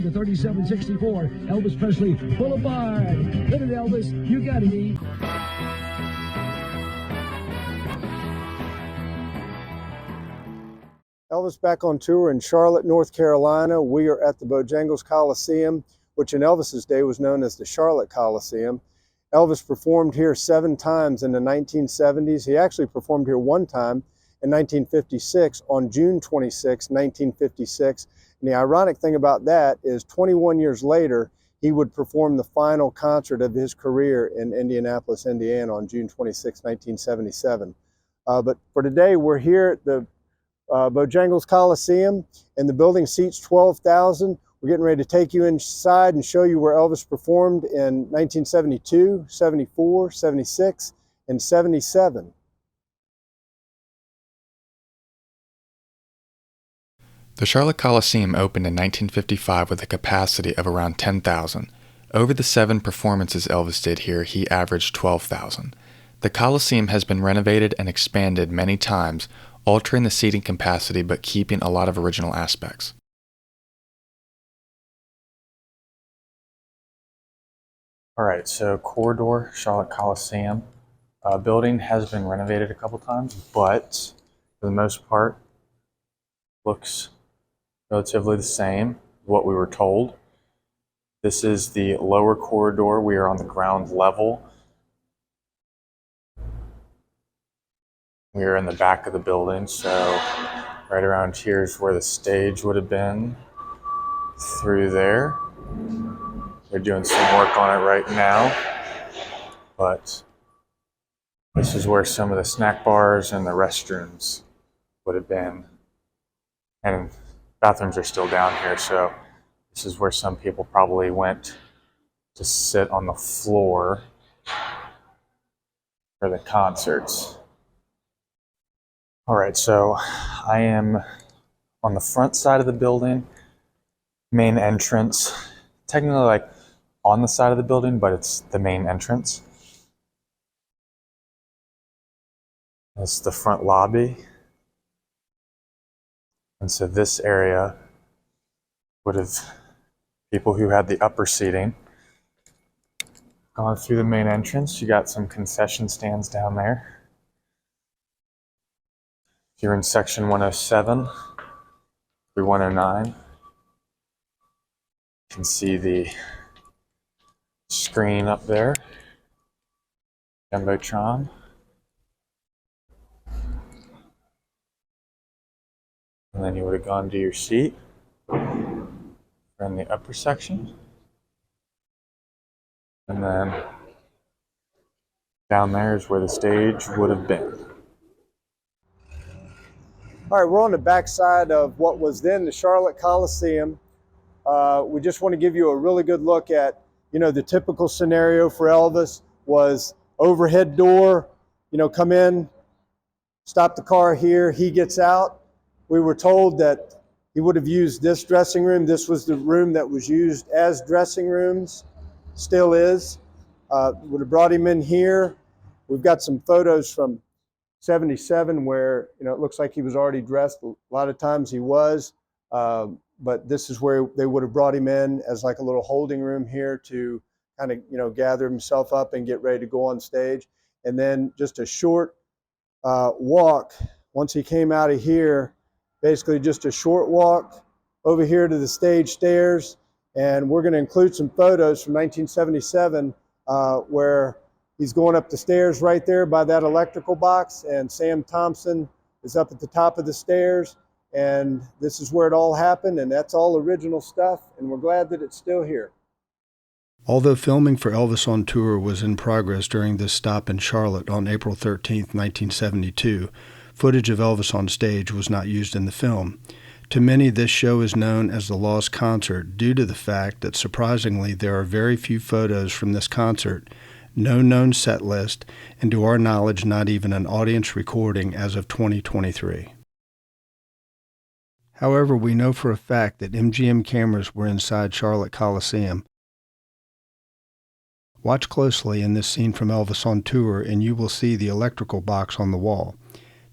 The 3764, Elvis Presley Boulevard. Hit it, Elvis. You got me. Elvis back on tour in Charlotte, North Carolina. We are at the Bojangles Coliseum, which in Elvis's day was known as the Charlotte Coliseum. Elvis performed here 7 times in the 1970s. He actually performed here 1 time in 1956 on June 26, 1956. And the ironic thing about that is 21 years later, he would perform the final concert of his career in Indianapolis, Indiana on June 26, 1977. But for today, we're here at the Bojangles Coliseum, and the building seats 12,000. We're getting ready to take you inside and show you where Elvis performed in 1972, 74, 76, and 77. The Charlotte Coliseum opened in 1955 with a capacity of around 10,000. Over the 7 performances Elvis did here, he averaged 12,000. The Coliseum has been renovated and expanded many times, altering the seating capacity but keeping a lot of original aspects. Alright, so corridor, Charlotte Coliseum. Building has been renovated a couple times, but for the most part, looks relatively the same, what we were told. This is the lower corridor. We are on the ground level. We are in the back of the building, so right around here is where the stage would have been. Through there. They're doing some work on it right now, but this is where some of the snack bars and the restrooms would have been. And bathrooms are still down here, so this is where some people probably went to sit on the floor for the concerts. All right, so I am on the front side of the building, main entrance, technically like on the side of the building, but it's the main entrance. That's the front lobby. And so this area would have people who had the upper seating gone through the main entrance. You got some concession stands down there. If you're in section 107 through 109, you can see the screen up there, Jumbotron. And then you would have gone to your seat in the upper section. And then down there is where the stage would have been. All right, we're on the back side of what was then the Charlotte Coliseum. We just want to give you a really good look at, the typical scenario for Elvis was overhead door, come in, stop the car here, he gets out. We were told that he would have used this dressing room. This was the room that was used as dressing rooms, still is. Would have brought him in here. We've got some photos from 77 where, it looks like he was already dressed. A lot of times he was, but this is where they would have brought him in as like a little holding room here to kind of, gather himself up and get ready to go on stage. And then just a short walk, once he came out of here, basically just a short walk over here to the stage stairs. And we're going to include some photos from 1977 where he's going up the stairs right there by that electrical box, and Sam Thompson is up at the top of the stairs. And this is where it all happened, and that's all original stuff, and we're glad that it's still here. Although filming for Elvis on Tour was in progress during this stop in Charlotte on April 13, 1972, footage of Elvis on stage was not used in the film. To many, this show is known as the Lost Concert due to the fact that surprisingly there are very few photos from this concert, no known set list, and to our knowledge not even an audience recording as of 2023. However, we know for a fact that MGM cameras were inside Charlotte Coliseum. Watch closely in this scene from Elvis on Tour and you will see the electrical box on the wall,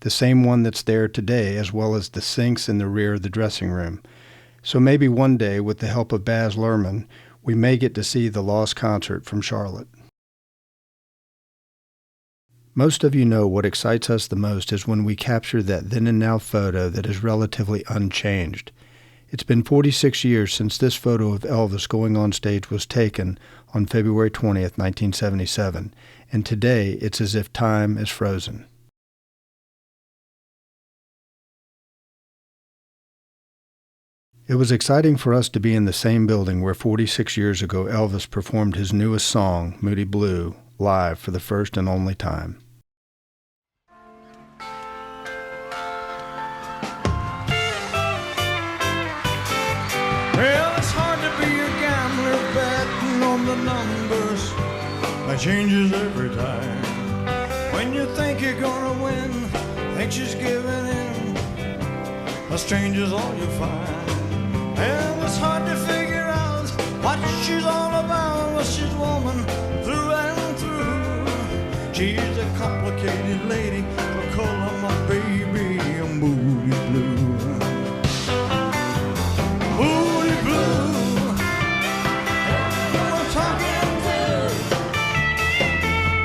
the same one that's there today, as well as the sinks in the rear of the dressing room. So maybe one day, with the help of Baz Luhrmann, we may get to see the lost concert from Charlotte. Most of you know what excites us the most is when we capture that then and now photo that is relatively unchanged. It's been 46 years since this photo of Elvis going on stage was taken on February 20th, 1977, and today it's as if time is frozen. It was exciting for us to be in the same building where 46 years ago Elvis performed his newest song, Moody Blue, live for the first and only time. Well, it's hard to be a gambler betting on the numbers. That changes every time. When you think you're gonna win, think she's giving in. A stranger's all you find. Well, it's hard to figure out what she's all about. Well, she's woman through and through. She's a complicated lady. I'll call her my baby, a Moody Blue. Moody Blue. Who I'm talking to.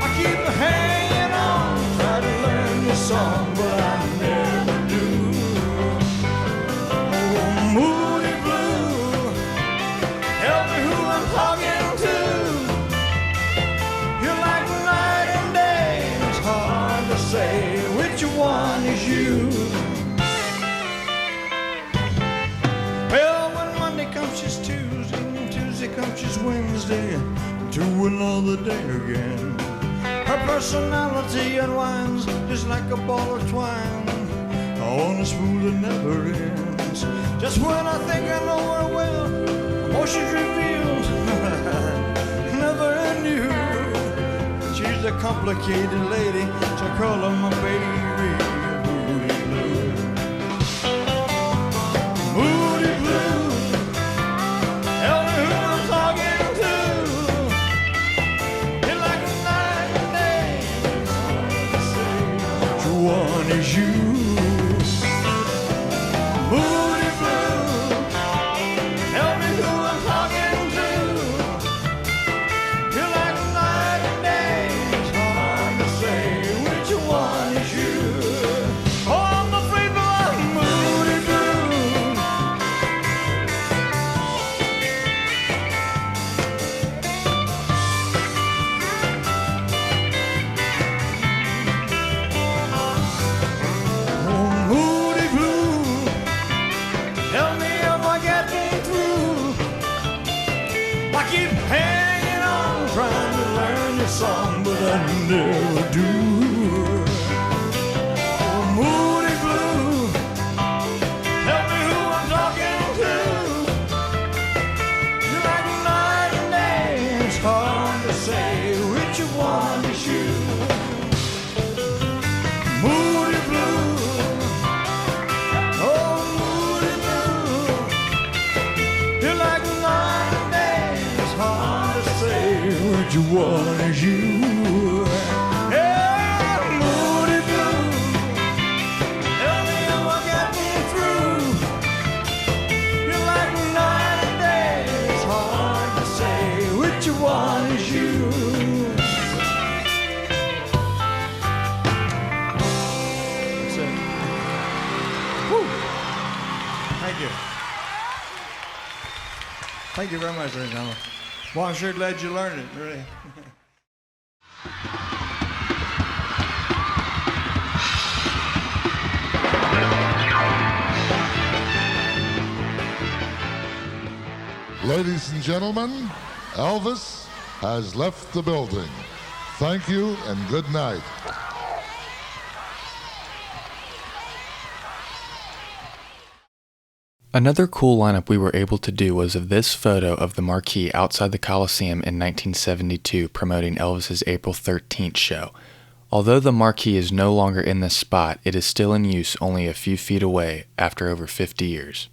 I keep hanging on, try to learn the song, but I never do. Oh, Moody Blue, help me who I'm talking to. You're like night and day, it's hard to say which one is you. Well, when Monday comes, she's Tuesday, and Tuesday comes, she's Wednesday, to another day again. Her personality unwinds just like a ball of twine on a spool that never ends. Just when I think I know her well, emotions revealed, never knew. She's a complicated lady, so I call her my baby, Moody Blue. Moody Blue, tell me who I'm talking to. You're like a night and day, which one is you? Moody Blue, tell me who I'm talking to. You're like a night and day, it's hard to say which one is you. Oh, I'm afraid I'm Moody Blue. Oh, Moody Blue, tell me if I get me through. I keep hanging on, trying to learn your song, but I never do. Oh, Moody Blue, tell me who I'm talking to. You're like night and day, it's hard to say which one is you. Moody Blue, oh, Moody Blue, you're like night and day, it's hard to say which one is you. Yeah, Moody Blue, tell me if I get me through. You're like night and day, it's hard to say which one is you. That's it. Whew. Thank you. Thank you very much, ladies and gentlemen. Well, I'm sure glad you learned it, really. Ladies and gentlemen, Elvis has left the building. Thank you and good night. Another cool lineup we were able to do was of this photo of the marquee outside the Coliseum in 1972 promoting Elvis's April 13th show. Although the marquee is no longer in this spot, it is still in use only a few feet away after over 50 years.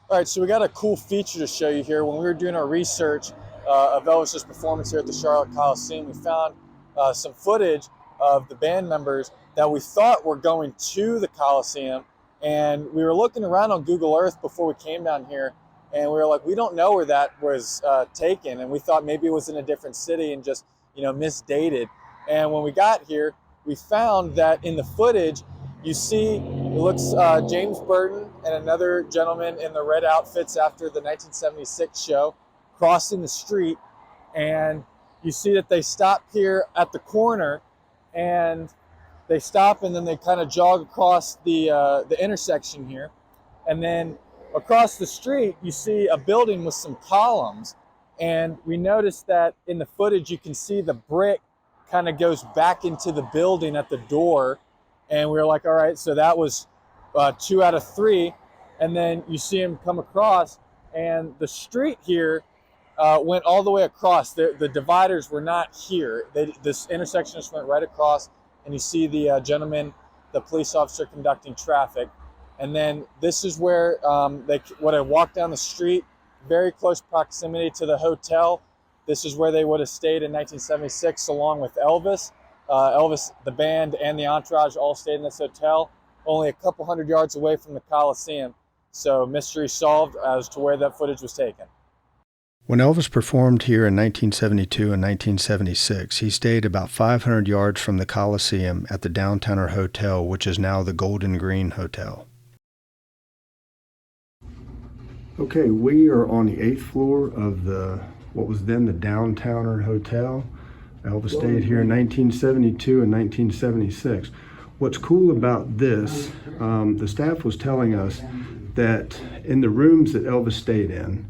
All right, so we got a cool feature to show you here. When we were doing our research of Elvis's performance here at the Charlotte Coliseum, we found some footage of the band members that we thought were going to the Coliseum. And we were looking around on Google Earth before we came down here, and we were like, we don't know where that was taken. And we thought maybe it was in a different city and just, misdated. And when we got here, we found that in the footage, you see, it looks James Burton and another gentleman in the red outfits after the 1976 show crossing the street. And you see that they stop here at the corner, and they stop and then they kind of jog across the intersection here. And then across the street, you see a building with some columns. And we noticed that in the footage, you can see the brick kind of goes back into the building at the door. And we were like, all right, so that was 2 out of 3. And then you see him come across, and the street here went all the way across. The dividers were not here. This intersection just went right across, and you see the gentleman, the police officer conducting traffic. And then this is where when I walked down the street, very close proximity to the hotel. This is where they would have stayed in 1976 along with Elvis. Elvis, the band, and the entourage all stayed in this hotel, only a couple hundred yards away from the Coliseum. So mystery solved as to where that footage was taken. When Elvis performed here in 1972 and 1976, he stayed about 500 yards from the Coliseum at the Downtowner Hotel, which is now the Golden Green Hotel. Okay, we are on the 8th floor of what was then the Downtowner Hotel. Elvis stayed here in 1972 and 1976. What's cool about this, the staff was telling us that in the rooms that Elvis stayed in,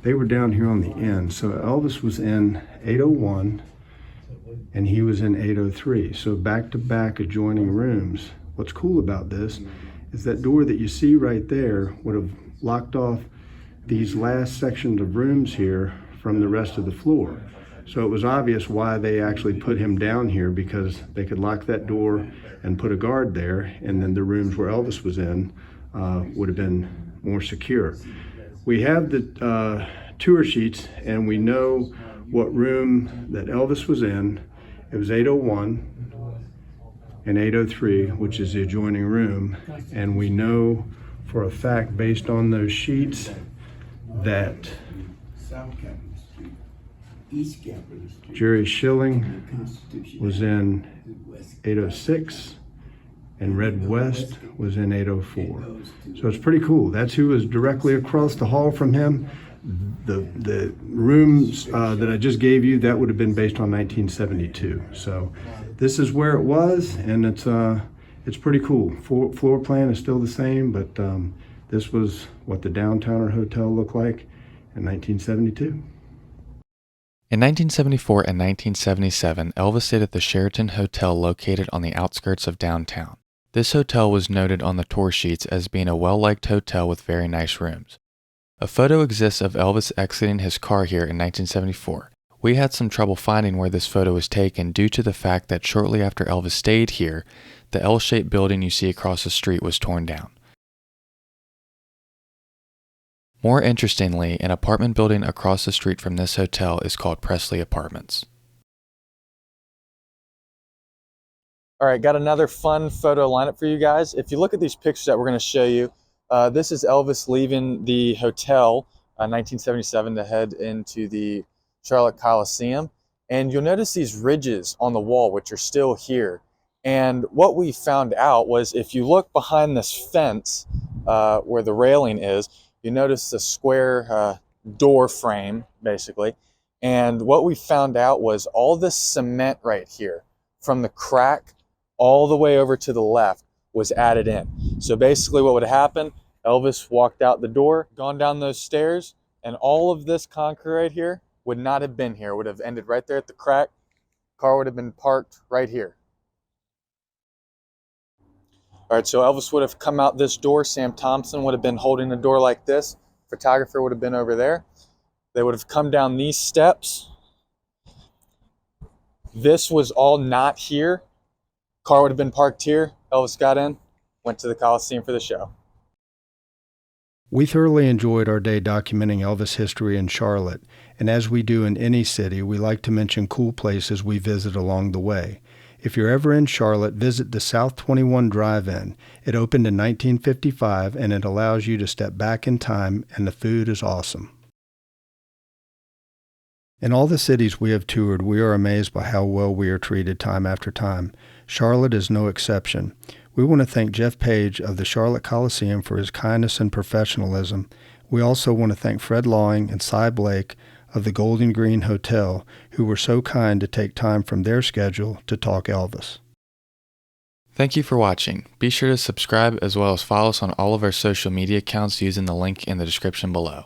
they were down here on the end. So Elvis was in 801 and he was in 803. So back-to-back adjoining rooms. What's cool about this is that door that you see right there would have locked off these last sections of rooms here from the rest of the floor. So it was obvious why they actually put him down here, because they could lock that door and put a guard there, and then the rooms where Elvis was in would have been more secure. We have the tour sheets, and we know what room that Elvis was in. It was 801 and 803, which is the adjoining room, and we know for a fact, based on those sheets, that Jerry Schilling was in 806 and Red West was in 804. So it's pretty cool. That's who was directly across the hall from him. The rooms that I just gave you, that would have been based on 1972. So this is where it was, and it's pretty cool. Floor plan is still the same, but this was what the Downtowner Hotel looked like in 1972. In 1974 and 1977, Elvis stayed at the Sheraton Hotel located on the outskirts of downtown. This hotel was noted on the tour sheets as being a well-liked hotel with very nice rooms. A photo exists of Elvis exiting his car here in 1974. We had some trouble finding where this photo was taken due to the fact that shortly after Elvis stayed here, the L-shaped building you see across the street was torn down. More interestingly, an apartment building across the street from this hotel is called Presley Apartments. All right, got another fun photo lineup for you guys. If you look at these pictures that we're going to show you, this is Elvis leaving the hotel in 1977 to head into the Charlotte Coliseum. And you'll notice these ridges on the wall, which are still here. And what we found out was if you look behind this fence where the railing is, you notice the square door frame, basically. And what we found out was all this cement right here, from the crack all the way over to the left, was added in. So basically what would happen, Elvis walked out the door, gone down those stairs, and all of this concrete right here would not have been here. It would have ended right there at the crack. Car would have been parked right here. All right, so Elvis would have come out this door. Sam Thompson would have been holding the door like this. Photographer would have been over there. They would have come down these steps. This was all not here. Car would have been parked here. Elvis got in, went to the Coliseum for the show. We thoroughly enjoyed our day documenting Elvis history in Charlotte, and as we do in any city, we like to mention cool places we visit along the way. If you're ever in Charlotte, visit the South 21 Drive-In. It opened in 1955, and it allows you to step back in time, and the food is awesome. In all the cities we have toured, we are amazed by how well we are treated time after time. Charlotte is no exception. We want to thank Jeff Page of the Charlotte Coliseum for his kindness and professionalism. We also want to thank Fred Lawing and Cy Blake of the Golden Green Hotel, who were so kind to take time from their schedule to talk Elvis. Thank you for watching. Be sure to subscribe as well as follow us on all of our social media accounts using the link in the description below.